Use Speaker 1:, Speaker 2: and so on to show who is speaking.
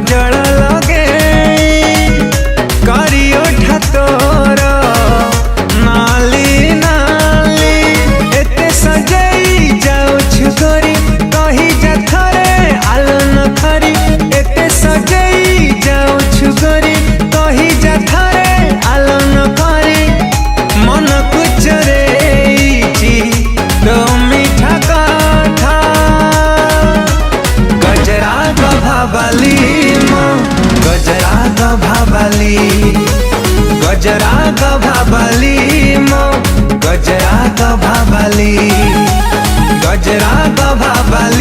Speaker 1: काजल लगे करियो ठतोर नाली नाली एते सजई जाऊ छुगरी कही जथरे आलन खरी एते सजई जाऊ छुगरी कही जथरे आलन खरी मन कुचरे तो मीठा कथा गजरा गभाबली मो गजरा गभाबली गजरा गभाबली मो गजरा गभाबली गजरा गभाबली।